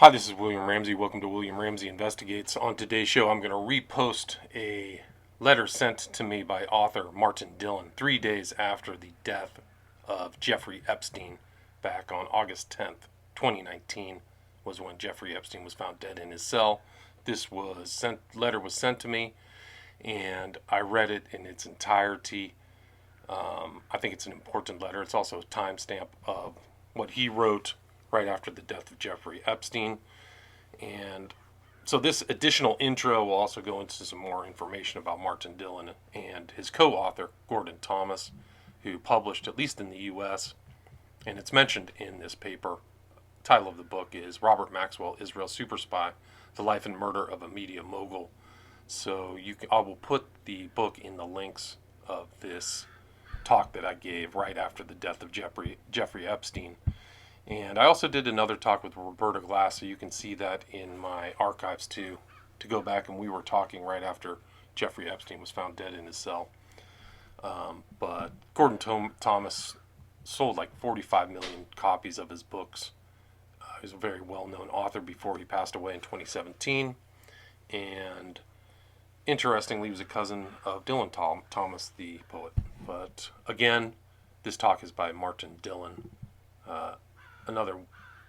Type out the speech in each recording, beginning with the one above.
Hi, this is William Ramsey. Welcome to William Ramsey Investigates. On today's show, I'm going to repost a letter sent to me by author Martin Dillon 3 days after the death of Jeffrey Epstein back on August 10th, 2019 was when Jeffrey Epstein was found dead in his cell. This letter was sent to me, and I read it in its entirety. I think it's an important letter. It's also a timestamp of what he wrote right after the death of Jeffrey Epstein. And so this additional intro will also go into some more information about Martin Dillon and his co-author, Gordon Thomas, who published, at least in the U.S., and it's mentioned in this paper. The title of the book is Robert Maxwell, Israel's Superspy, The Life and Murder of a Media Mogul. So I will put the book in the links of this talk that I gave right after the death of Jeffrey Epstein. And I also did another talk with Roberta Glass, so you can see that in my archives too, to go back, and we were talking right after Jeffrey Epstein was found dead in his cell. But Gordon Thomas sold like 45 million copies of his books. He's a very well-known author before he passed away in 2017. And interestingly, he was a cousin of Dillon Thomas, the poet. But again, this talk is by Martin Dillon, another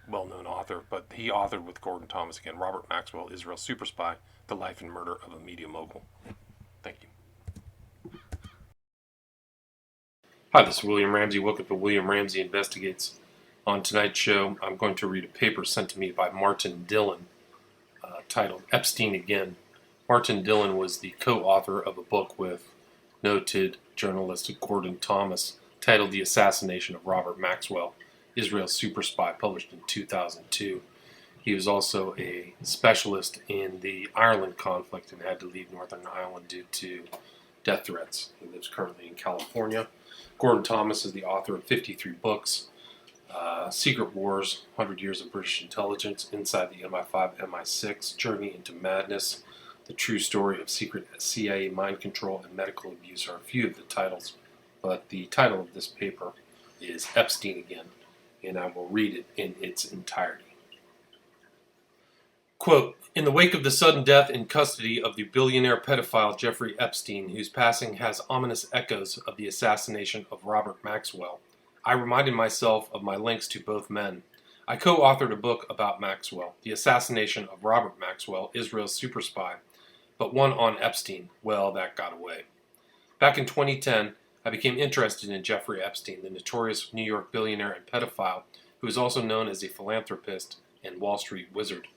well-known author, but he authored with Gordon Thomas again, Robert Maxwell, Israel's Superspy, The Life and Murder of a Media Mogul. Thank you. Hi, this is William Ramsey. Welcome to William Ramsey Investigates. On tonight's show, I'm going to read a paper sent to me by Martin Dillon titled Epstein Again. Martin Dillon was the co-author of a book with noted journalist Gordon Thomas titled The Assassination of Robert Maxwell, Israel's Superspy, published in 2002. He was also a specialist in the Ireland conflict and had to leave Northern Ireland due to death threats. He lives currently in California. Gordon Thomas is the author of 53 books, Secret Wars, 100 Years of British Intelligence, Inside the MI5, MI6, Journey into Madness, The True Story of Secret CIA Mind Control and Medical Abuse are a few of the titles, but the title of this paper is Epstein Again, and I will read it in its entirety. Quote, in the wake of the sudden death in custody of the billionaire pedophile Jeffrey Epstein, whose passing has ominous echoes of the assassination of Robert Maxwell, I reminded myself of my links to both men. I co-authored a book about Maxwell, The Assassination of Robert Maxwell, Israel's Superspy, but one on Epstein. Well, that got away. Back in 2010, I became interested in Jeffrey Epstein, the notorious New York billionaire and pedophile who is also known as a philanthropist and Wall Street wizard.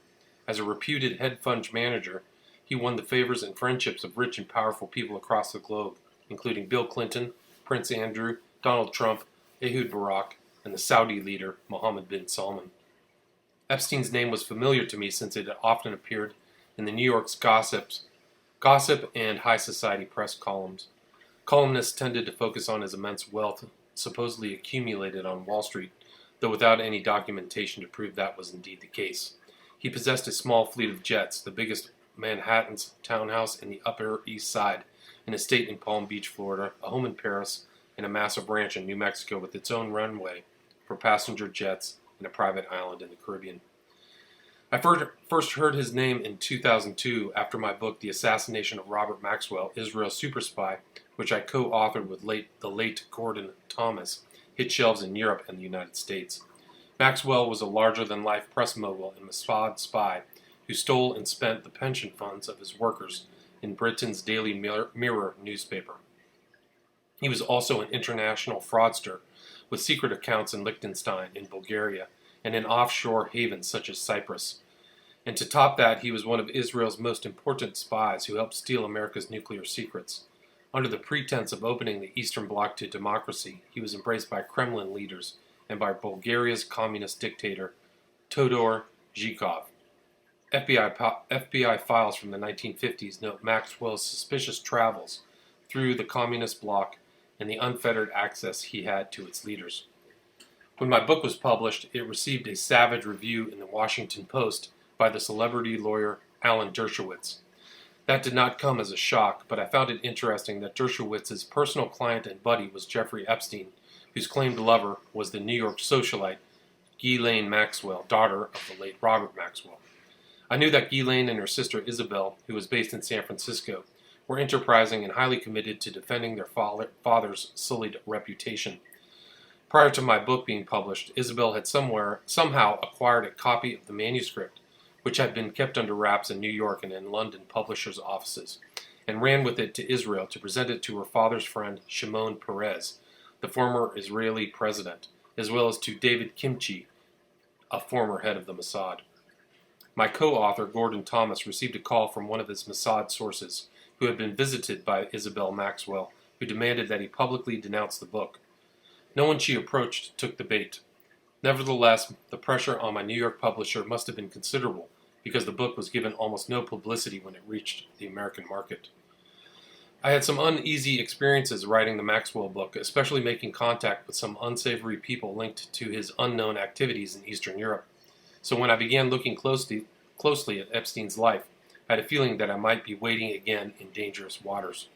As a reputed hedge fund manager, he won the favors and friendships of rich and powerful people across the globe, including Bill Clinton, Prince Andrew, Donald Trump, Ehud Barak, and the Saudi leader Mohammed bin Salman. Epstein's name was familiar to me since it had often appeared in the New York's gossip and high society press columns. Columnists tended to focus on his immense wealth supposedly accumulated on Wall Street, though without any documentation to prove that was indeed the case. He possessed a small fleet of jets, the biggest Manhattan's townhouse in the Upper East Side, an estate in Palm Beach, Florida, a home in Paris, and a massive ranch in New Mexico with its own runway for passenger jets and a private island in the Caribbean. I first heard his name in 2002 after my book, The Assassination of Robert Maxwell, Israel's Superspy, which I co-authored with the late Gordon Thomas, hit shelves in Europe and the United States. Maxwell was a larger-than-life press mogul and Mossad spy who stole and spent the pension funds of his workers in Britain's Daily Mirror newspaper. He was also an international fraudster with secret accounts in Liechtenstein, in Bulgaria, and in offshore havens such as Cyprus. And to top that, he was one of Israel's most important spies who helped steal America's nuclear secrets. Under the pretense of opening the Eastern Bloc to democracy, he was embraced by Kremlin leaders and by Bulgaria's communist dictator, Todor Zhikov. FBI files from the 1950s note Maxwell's suspicious travels through the communist bloc and the unfettered access he had to its leaders. When my book was published, it received a savage review in the Washington Post by the celebrity lawyer Alan Dershowitz. That did not come as a shock, but I found it interesting that Dershowitz's personal client and buddy was Jeffrey Epstein, whose claimed lover was the New York socialite Ghislaine Maxwell, daughter of the late Robert Maxwell. I knew that Ghislaine and her sister Isabel, who was based in San Francisco, were enterprising and highly committed to defending their father's sullied reputation. Prior to my book being published, Isabel had somehow acquired a copy of the manuscript, which had been kept under wraps in New York and in London publishers' offices, and ran with it to Israel to present it to her father's friend Shimon Peres, the former Israeli president, as well as to David Kimchi, a former head of the Mossad. My co-author, Gordon Thomas, received a call from one of his Mossad sources, who had been visited by Isabel Maxwell, who demanded that he publicly denounce the book. No one she approached took the bait. Nevertheless, the pressure on my New York publisher must have been considerable, because the book was given almost no publicity when it reached the American market. I had some uneasy experiences writing the Maxwell book, especially making contact with some unsavory people linked to his unknown activities in Eastern Europe. So when I began looking closely at Epstein's life, I had a feeling that I might be wading again in dangerous waters.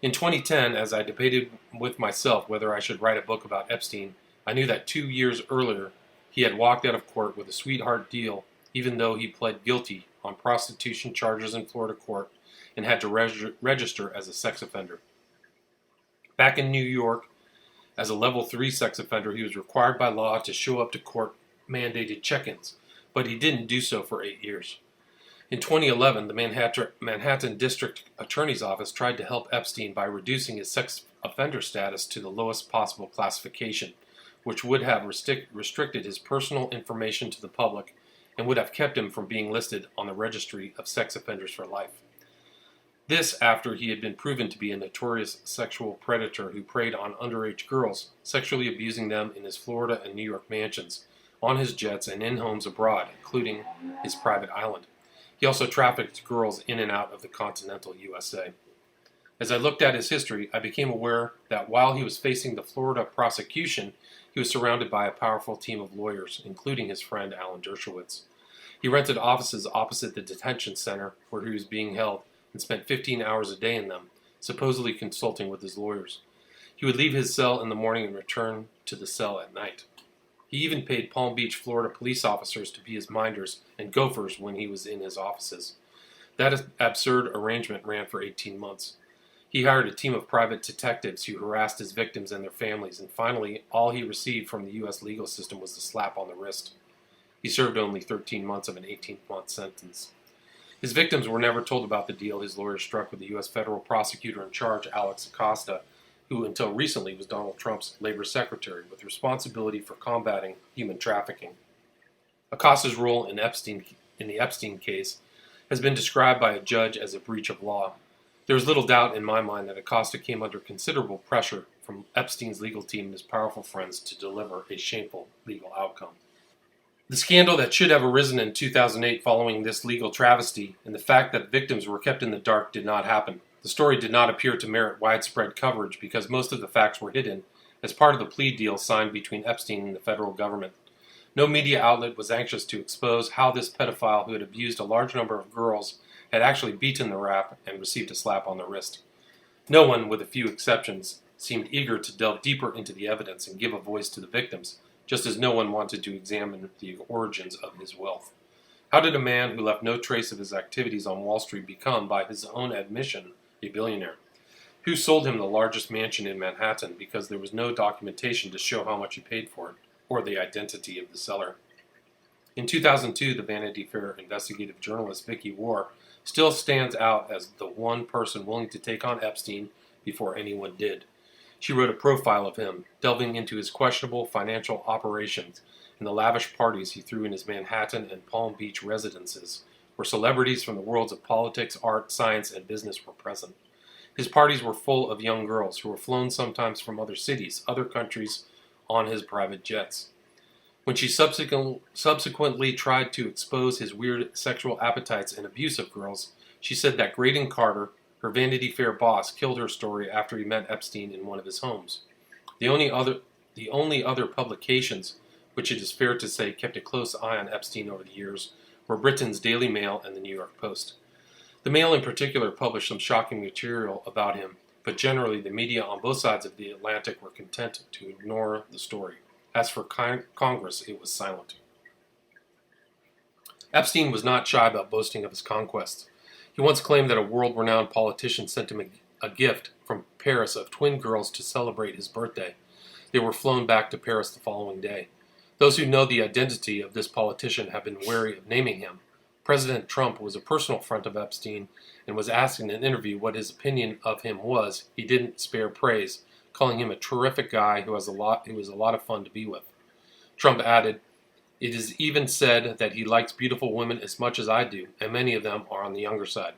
In 2010, as I debated with myself whether I should write a book about Epstein, I knew that 2 years earlier he had walked out of court with a sweetheart deal, even though he pled guilty on prostitution charges in Florida court and had to register as a sex offender. Back in New York, as a level 3 sex offender, he was required by law to show up to court-mandated check-ins, but he didn't do so for 8 years. In 2011, the Manhattan District Attorney's Office tried to help Epstein by reducing his sex offender status to the lowest possible classification, which would have restricted his personal information to the public and would have kept him from being listed on the registry of sex offenders for life. This after he had been proven to be a notorious sexual predator who preyed on underage girls, sexually abusing them in his Florida and New York mansions, on his jets, and in homes abroad, including his private island. He also trafficked girls in and out of the continental USA. As I looked at his history, I became aware that while he was facing the Florida prosecution, he was surrounded by a powerful team of lawyers, including his friend Alan Dershowitz. He rented offices opposite the detention center where he was being held and spent 15 hours a day in them, supposedly consulting with his lawyers. He would leave his cell in the morning and return to the cell at night. He even paid Palm Beach, Florida police officers to be his minders and gophers when he was in his offices. That absurd arrangement ran for 18 months. He hired a team of private detectives who harassed his victims and their families, and finally, all he received from the U.S. legal system was the slap on the wrist. He served only 13 months of an 18-month sentence. His victims were never told about the deal his lawyers struck with the U.S. federal prosecutor in charge, Alex Acosta, who until recently was Donald Trump's labor secretary with responsibility for combating human trafficking. Acosta's role in the Epstein case has been described by a judge as a breach of law. There is little doubt in my mind that Acosta came under considerable pressure from Epstein's legal team and his powerful friends to deliver a shameful legal outcome. The scandal that should have arisen in 2008 following this legal travesty and the fact that victims were kept in the dark did not happen. The story did not appear to merit widespread coverage because most of the facts were hidden as part of the plea deal signed between Epstein and the federal government. No media outlet was anxious to expose how this pedophile who had abused a large number of girls had actually beaten the rap and received a slap on the wrist. No one, with a few exceptions, seemed eager to delve deeper into the evidence and give a voice to the victims, just as no one wanted to examine the origins of his wealth. How did a man who left no trace of his activities on Wall Street become, by his own admission, a billionaire? Who sold him the largest mansion in Manhattan because there was no documentation to show how much he paid for it, or the identity of the seller? In 2002, the Vanity Fair investigative journalist Vicky Warr still stands out as the one person willing to take on Epstein before anyone did. She wrote a profile of him, delving into his questionable financial operations and the lavish parties he threw in his Manhattan and Palm Beach residences, where celebrities from the worlds of politics, art, science, and business were present. His parties were full of young girls who were flown sometimes from other cities, other countries, on his private jets. When she subsequently tried to expose his weird sexual appetites and abuse of girls, she said that Graydon Carter, her Vanity Fair boss, killed her story after he met Epstein in one of his homes. The only other publications, which it is fair to say kept a close eye on Epstein over the years, were Britain's Daily Mail and the New York Post. The Mail in particular published some shocking material about him, but generally the media on both sides of the Atlantic were content to ignore the story. As for Congress, it was silent. Epstein was not shy about boasting of his conquests. He once claimed that a world-renowned politician sent him a gift from Paris of twin girls to celebrate his birthday. They were flown back to Paris the following day. Those who know the identity of this politician have been wary of naming him. President Trump was a personal friend of Epstein and was asked in an interview what his opinion of him was. He didn't spare praise, calling him a terrific guy who was a lot of fun to be with. Trump added, "It is even said that he likes beautiful women as much as I do, and many of them are on the younger side."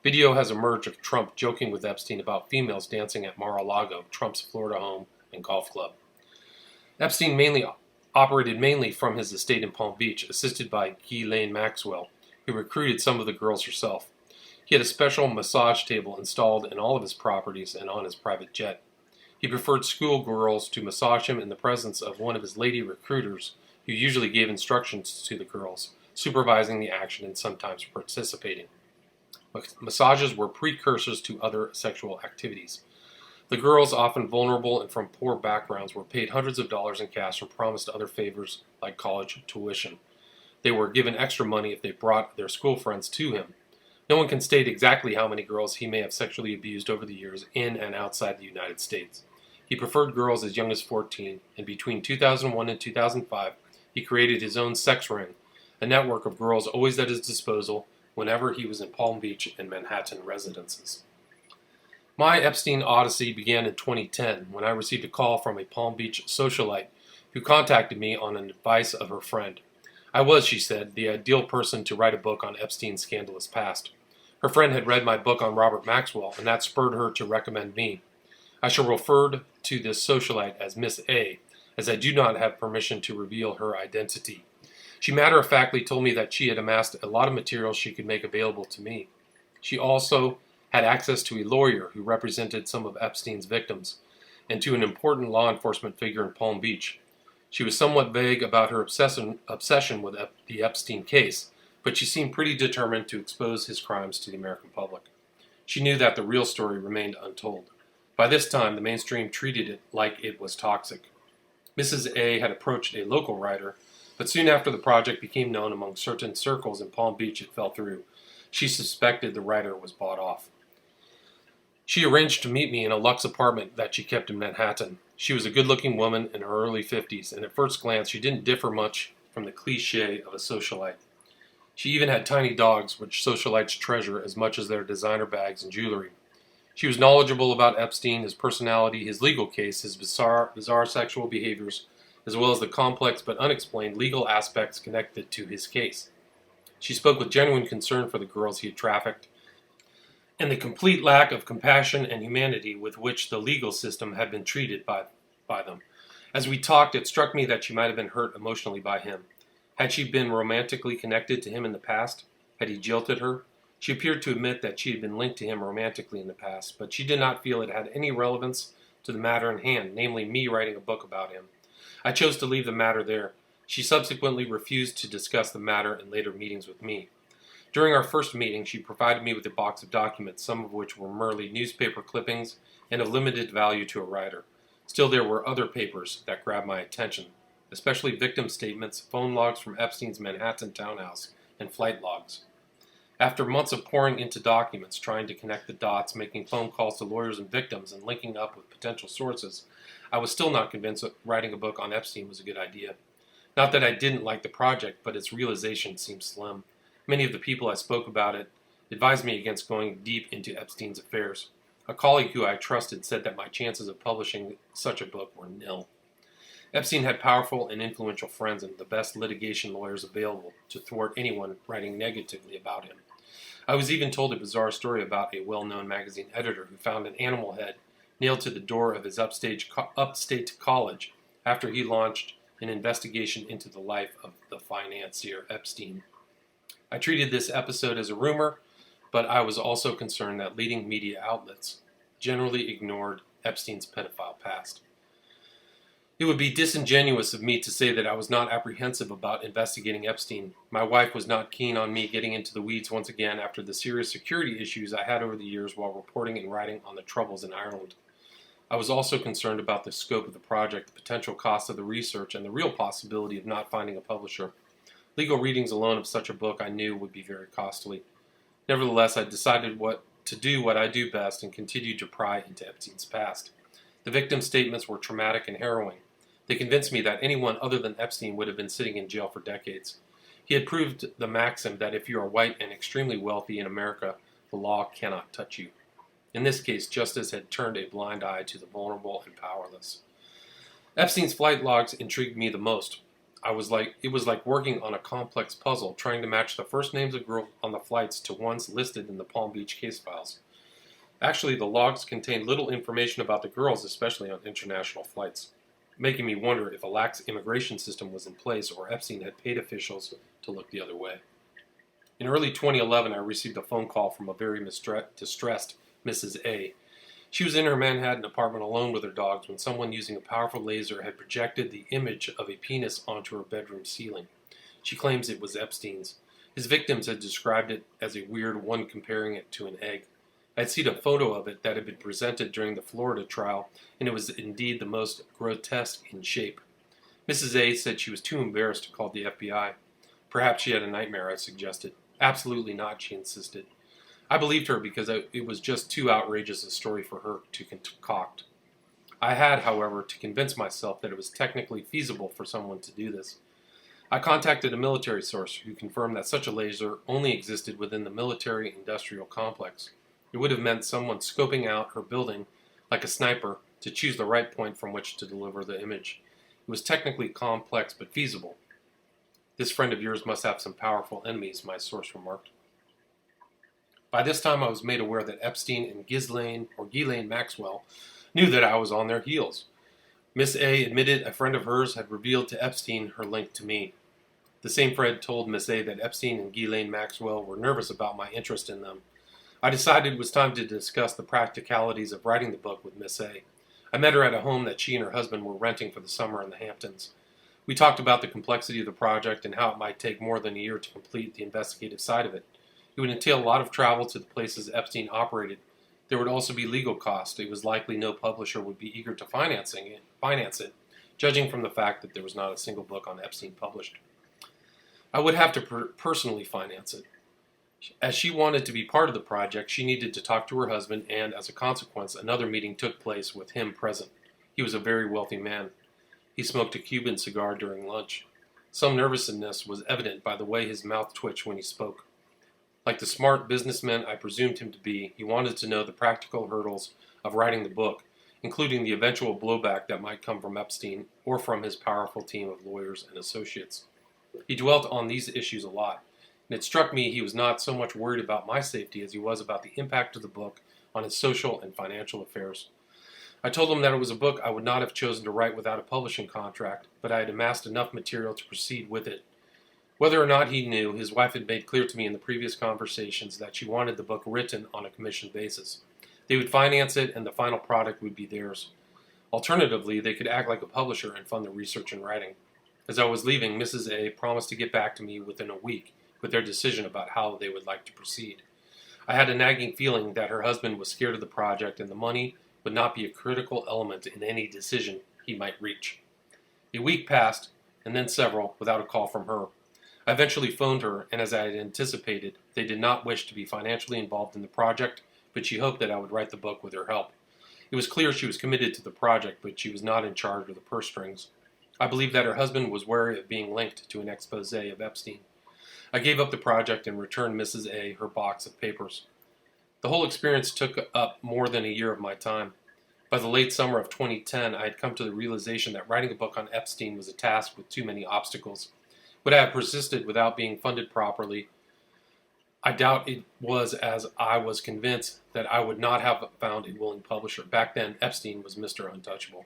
Video has emerged of Trump joking with Epstein about females dancing at Mar-a-Lago, Trump's Florida home and golf club. Epstein operated mainly from his estate in Palm Beach, assisted by Ghislaine Maxwell, who recruited some of the girls herself. He had a special massage table installed in all of his properties and on his private jet. He preferred schoolgirls to massage him in the presence of one of his lady recruiters, who usually gave instructions to the girls, supervising the action and sometimes participating. Massages were precursors to other sexual activities. The girls, often vulnerable and from poor backgrounds, were paid hundreds of dollars in cash and promised other favors like college tuition. They were given extra money if they brought their school friends to him. No one can state exactly how many girls he may have sexually abused over the years in and outside the United States. He preferred girls as young as 14, and between 2001 and 2005, he created his own sex ring, a network of girls always at his disposal whenever he was in Palm Beach and Manhattan residences. My Epstein odyssey began in 2010 when I received a call from a Palm Beach socialite who contacted me on an advice of her friend. I was, she said, the ideal person to write a book on Epstein's scandalous past. Her friend had read my book on Robert Maxwell, and that spurred her to recommend me. I shall refer to this socialite as Miss A, as I do not have permission to reveal her identity. She matter-of-factly told me that she had amassed a lot of material she could make available to me. She also had access to a lawyer who represented some of Epstein's victims, and to an important law enforcement figure in Palm Beach. She was somewhat vague about her obsession with the Epstein case, but she seemed pretty determined to expose his crimes to the American public. She knew that the real story remained untold. By this time, the mainstream treated it like it was toxic. Mrs. A had approached a local writer, but soon after the project became known among certain circles in Palm Beach, it fell through. She suspected the writer was bought off. She arranged to meet me in a luxe apartment that she kept in Manhattan. She was a good-looking woman in her early 50s, and at first glance she didn't differ much from the cliché of a socialite. She even had tiny dogs, which socialites treasure as much as their designer bags and jewelry. She was knowledgeable about Epstein, his personality, his legal case, his bizarre sexual behaviors, as well as the complex but unexplained legal aspects connected to his case. She spoke with genuine concern for the girls he had trafficked, and the complete lack of compassion and humanity with which the legal system had been treated by them. As we talked, it struck me that she might have been hurt emotionally by him. Had she been romantically connected to him in the past? Had he jilted her? She appeared to admit that she had been linked to him romantically in the past, but she did not feel it had any relevance to the matter in hand, namely me writing a book about him. I chose to leave the matter there. She subsequently refused to discuss the matter in later meetings with me. During our first meeting, she provided me with a box of documents, some of which were merely newspaper clippings and of limited value to a writer. Still, there were other papers that grabbed my attention, especially victim statements, phone logs from Epstein's Manhattan townhouse, and flight logs. After months of pouring into documents, trying to connect the dots, making phone calls to lawyers and victims, and linking up with potential sources, I was still not convinced that writing a book on Epstein was a good idea. Not that I didn't like the project, but its realization seemed slim. Many of the people I spoke about it advised me against going deep into Epstein's affairs. A colleague who I trusted said that my chances of publishing such a book were nil. Epstein had powerful and influential friends and the best litigation lawyers available to thwart anyone writing negatively about him. I was even told a bizarre story about a well-known magazine editor who found an animal head nailed to the door of his upstate college after he launched an investigation into the life of the financier Epstein. I treated this episode as a rumor, but I was also concerned that leading media outlets generally ignored Epstein's pedophile past. It would be disingenuous of me to say that I was not apprehensive about investigating Epstein. My wife was not keen on me getting into the weeds once again after the serious security issues I had over the years while reporting and writing on the troubles in Ireland. I was also concerned about the scope of the project, the potential cost of the research, and the real possibility of not finding a publisher. Legal readings alone of such a book I knew would be very costly. Nevertheless, I decided to do what I do best and continued to pry into Epstein's past. The victim's statements were traumatic and harrowing. They convinced me that anyone other than Epstein would have been sitting in jail for decades. He had proved the maxim that if you are white and extremely wealthy in America, the law cannot touch you. In this case, justice had turned a blind eye to the vulnerable and powerless. Epstein's flight logs intrigued me the most. It was like working on a complex puzzle, trying to match the first names of girls on the flights to ones listed in the Palm Beach case files. Actually, the logs contained little information about the girls, especially on international flights, making me wonder if a lax immigration system was in place or Epstein had paid officials to look the other way. In early 2011, I received a phone call from a very distressed Mrs. A. She was in her Manhattan apartment alone with her dogs when someone using a powerful laser had projected the image of a penis onto her bedroom ceiling. She claims it was Epstein's. His victims had described it as a weird one, comparing it to an egg. I had seen a photo of it that had been presented during the Florida trial, and it was indeed the most grotesque in shape. Mrs. A said she was too embarrassed to call the FBI. Perhaps she had a nightmare, I suggested. Absolutely not, she insisted. I believed her because it was just too outrageous a story for her to concoct. I had, however, to convince myself that it was technically feasible for someone to do this. I contacted a military source who confirmed that such a laser only existed within the military-industrial complex. It would have meant someone scoping out her building like a sniper to choose the right point from which to deliver the image. It was technically complex but feasible. This friend of yours must have some powerful enemies, my source remarked. By this time, I was made aware that Epstein and Ghislaine Maxwell knew that I was on their heels. Miss A admitted a friend of hers had revealed to Epstein her link to me. The same friend told Miss A that Epstein and Ghislaine Maxwell were nervous about my interest in them. I decided it was time to discuss the practicalities of writing the book with Miss A. I met her at a home that she and her husband were renting for the summer in the Hamptons. We talked about the complexity of the project and how it might take more than a year to complete the investigative side of it. It would entail a lot of travel to the places Epstein operated. There would also be legal costs. It was likely no publisher would be eager to finance it, judging from the fact that there was not a single book on Epstein published. I would have to personally finance it. As she wanted to be part of the project, she needed to talk to her husband, and as a consequence, another meeting took place with him present. He was a very wealthy man. He smoked a Cuban cigar during lunch. Some nervousness was evident by the way his mouth twitched when he spoke. Like the smart businessman I presumed him to be, he wanted to know the practical hurdles of writing the book, including the eventual blowback that might come from Epstein or from his powerful team of lawyers and associates. He dwelt on these issues a lot, and it struck me he was not so much worried about my safety as he was about the impact of the book on his social and financial affairs. I told him that it was a book I would not have chosen to write without a publishing contract, but I had amassed enough material to proceed with it. Whether or not he knew, his wife had made clear to me in the previous conversations that she wanted the book written on a commission basis. They would finance it, and the final product would be theirs. Alternatively, they could act like a publisher and fund the research and writing. As I was leaving, Mrs. A promised to get back to me within a week with their decision about how they would like to proceed. I had a nagging feeling that her husband was scared of the project, and the money would not be a critical element in any decision he might reach. A week passed, and then several, without a call from her. I eventually phoned her, and as I had anticipated, they did not wish to be financially involved in the project, but she hoped that I would write the book with her help. It was clear she was committed to the project, but she was not in charge of the purse strings. I believe that her husband was wary of being linked to an expose of Epstein. I gave up the project and returned Mrs. A her box of papers. The whole experience took up more than a year of my time. By the late summer of 2010, I had come to the realization that writing a book on Epstein was a task with too many obstacles. Would I have persisted without being funded properly? I doubt it was, as I was convinced that I would not have found a willing publisher. Back then, Epstein was Mr. Untouchable.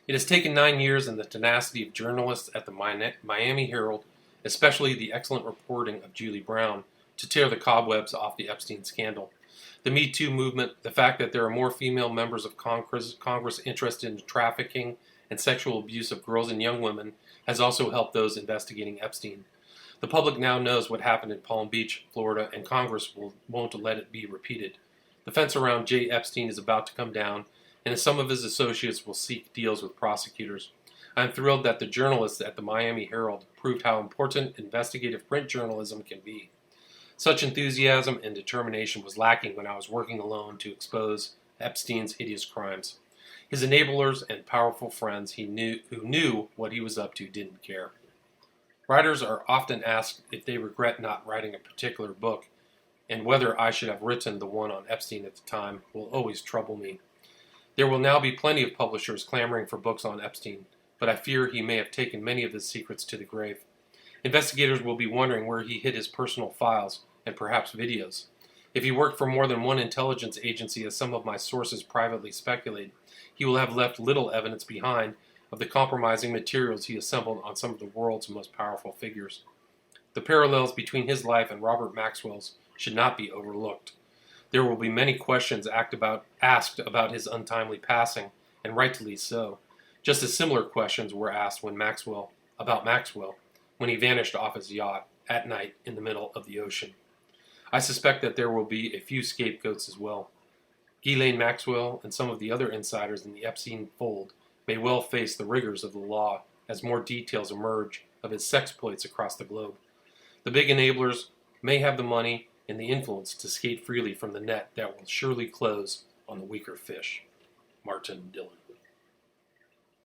It has taken 9 years and the tenacity of journalists at the Miami Herald, especially the excellent reporting of Julie Brown, to tear the cobwebs off the Epstein scandal. The Me Too movement, the fact that there are more female members of Congress interested in trafficking and sexual abuse of girls and young women, has also helped those investigating Epstein. The public now knows what happened in Palm Beach, Florida, and Congress won't let it be repeated. The fence around J. Epstein is about to come down, and some of his associates will seek deals with prosecutors. I am thrilled that the journalists at the Miami Herald proved how important investigative print journalism can be. Such enthusiasm and determination was lacking when I was working alone to expose Epstein's hideous crimes. His enablers and powerful friends who knew what he was up to didn't care. Writers are often asked if they regret not writing a particular book, and whether I should have written the one on Epstein at the time will always trouble me. There will now be plenty of publishers clamoring for books on Epstein, but I fear he may have taken many of his secrets to the grave. Investigators will be wondering where he hid his personal files and perhaps videos. If he worked for more than one intelligence agency, as some of my sources privately speculate, he will have left little evidence behind of the compromising materials he assembled on some of the world's most powerful figures. The parallels between his life and Robert Maxwell's should not be overlooked. There will be many questions asked about his untimely passing, and rightly so, just as similar questions were asked about Maxwell when he vanished off his yacht at night in the middle of the ocean. I suspect that there will be a few scapegoats as well. Ghislaine Maxwell and some of the other insiders in the Epstein fold may well face the rigors of the law as more details emerge of his sexploits across the globe. The big enablers may have the money and the influence to skate freely from the net that will surely close on the weaker fish. Martin Dillon.